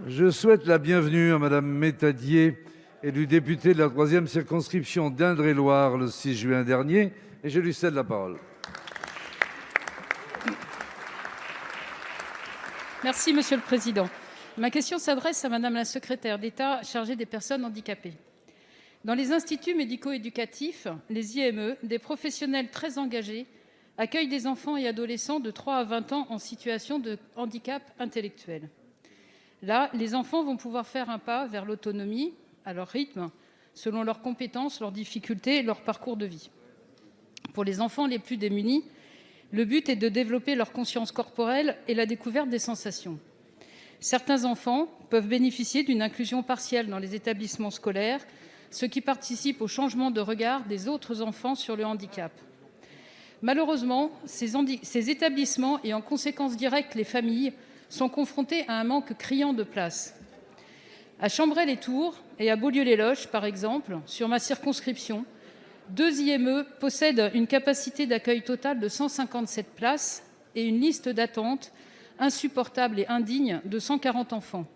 Je souhaite la bienvenue à Madame Métadier, élue députée de la 3e circonscription d'Indre-et-Loire le 6 juin dernier, et je lui cède la parole. Merci, Monsieur le Président. Ma question s'adresse à Madame la secrétaire d'État chargée des personnes handicapées. Dans les instituts médico-éducatifs, les IME, des professionnels très engagés accueillent des enfants et adolescents de 3 à 20 ans en situation de handicap intellectuel. Là, les enfants vont pouvoir faire un pas vers l'autonomie, à leur rythme, selon leurs compétences, leurs difficultés et leur parcours de vie. Pour les enfants les plus démunis, le but est de développer leur conscience corporelle et la découverte des sensations. Certains enfants peuvent bénéficier d'une inclusion partielle dans les établissements scolaires, ce qui participe au changement de regard des autres enfants sur le handicap. Malheureusement, ces établissements et en conséquence directe les familles sont confrontés à un manque criant de place. À Chambray-les-Tours et à Beaulieu-les-Loches, par exemple, sur ma circonscription, 2 IME possèdent une capacité d'accueil totale de 157 places et une liste d'attente insupportable et indigne de 140 enfants.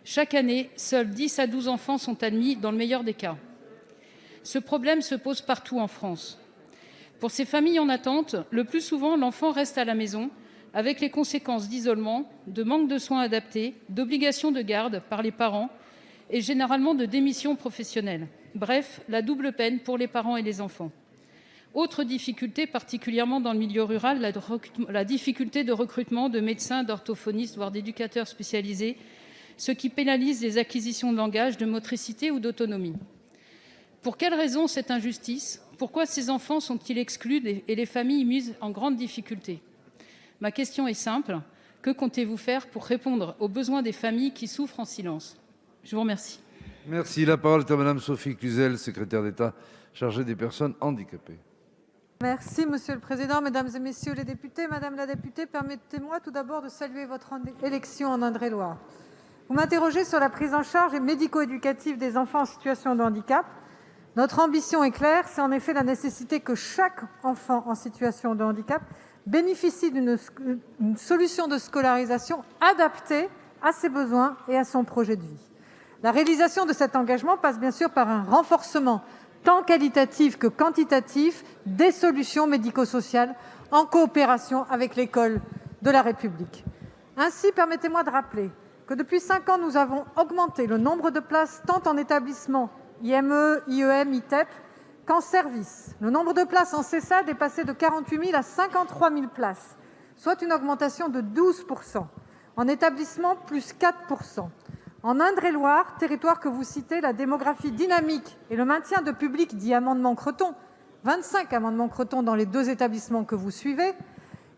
Chaque année, seuls 10 à 12 enfants sont admis dans le meilleur des cas. Ce problème se pose partout en France. Pour ces familles en attente, le plus souvent, l'enfant reste à la maison avec les conséquences d'isolement, de manque de soins adaptés, d'obligation de garde par les parents et généralement de démission professionnelle. Bref, la double peine pour les parents et les enfants. Autre difficulté, particulièrement dans le milieu rural, la difficulté de recrutement de médecins, d'orthophonistes, voire d'éducateurs spécialisés, ce qui pénalise les acquisitions de langage, de motricité ou d'autonomie. Pour quelles raisons cette injustice ? Pourquoi ces enfants sont-ils exclus et les familles mises en grande difficulté ? Ma question est simple. Que comptez-vous faire pour répondre aux besoins des familles qui souffrent en silence ? Je vous remercie. Merci. La parole est à Madame Sophie Cluzel, secrétaire d'État chargée des personnes handicapées. Merci, Monsieur le Président, Mesdames et Messieurs les députés. Madame la députée, permettez-moi tout d'abord de saluer votre élection en Indre-et-Loire. Vous m'interrogez sur la prise en charge et médico-éducative des enfants en situation de handicap. Notre ambition est claire, c'est en effet la nécessité que chaque enfant en situation de handicap bénéficie d'une solution de scolarisation adaptée à ses besoins et à son projet de vie. La réalisation de cet engagement passe bien sûr par un renforcement tant qualitatif que quantitatif des solutions médico-sociales en coopération avec l'école de la République. Ainsi, permettez-moi de rappeler que depuis 5 ans, nous avons augmenté le nombre de places tant en établissement IME, IEM, ITEP qu'en service. Le nombre de places en CESAD est passé de 48 000 à 53 000 places, soit une augmentation de 12 %. En établissement, plus 4 %. En Indre-et-Loire, territoire que vous citez, la démographie dynamique et le maintien de public dit amendement Creton, 25 amendements Creton dans les 2 établissements que vous suivez,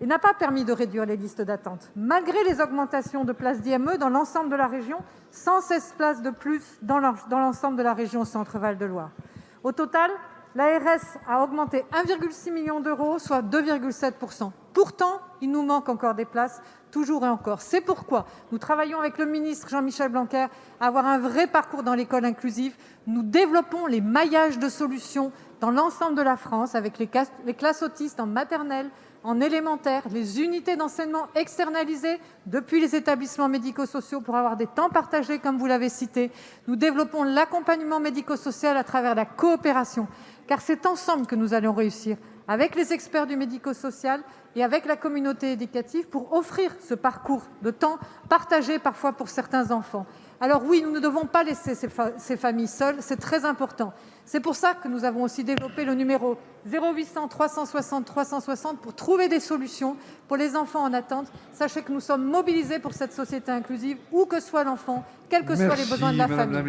et n'a pas permis de réduire les listes d'attente. Malgré les augmentations de places d'IME dans l'ensemble de la région, 116 places de plus dans l'ensemble de la région Centre-Val de Loire. Au total, l'ARS a augmenté 1,6 million d'euros, soit 2,7 %. Pourtant, il nous manque encore des places, toujours et encore. C'est pourquoi nous travaillons avec le ministre Jean-Michel Blanquer à avoir un vrai parcours dans l'école inclusive. Nous développons les maillages de solutions dans l'ensemble de la France avec les classes autistes en maternelle, en élémentaire, les unités d'enseignement externalisées depuis les établissements médico-sociaux pour avoir des temps partagés, comme vous l'avez cité. Nous développons l'accompagnement médico-social à travers la coopération, car c'est ensemble que nous allons réussir, avec les experts du médico-social et avec la communauté éducative, pour offrir ce parcours de temps partagé parfois pour certains enfants. Alors oui, nous ne devons pas laisser ces familles seules, c'est très important. C'est pour ça que nous avons aussi développé le numéro 0800 360 360 pour trouver des solutions pour les enfants en attente. Sachez que nous sommes mobilisés pour cette société inclusive, où que soit l'enfant, quels que soient les besoins de la famille.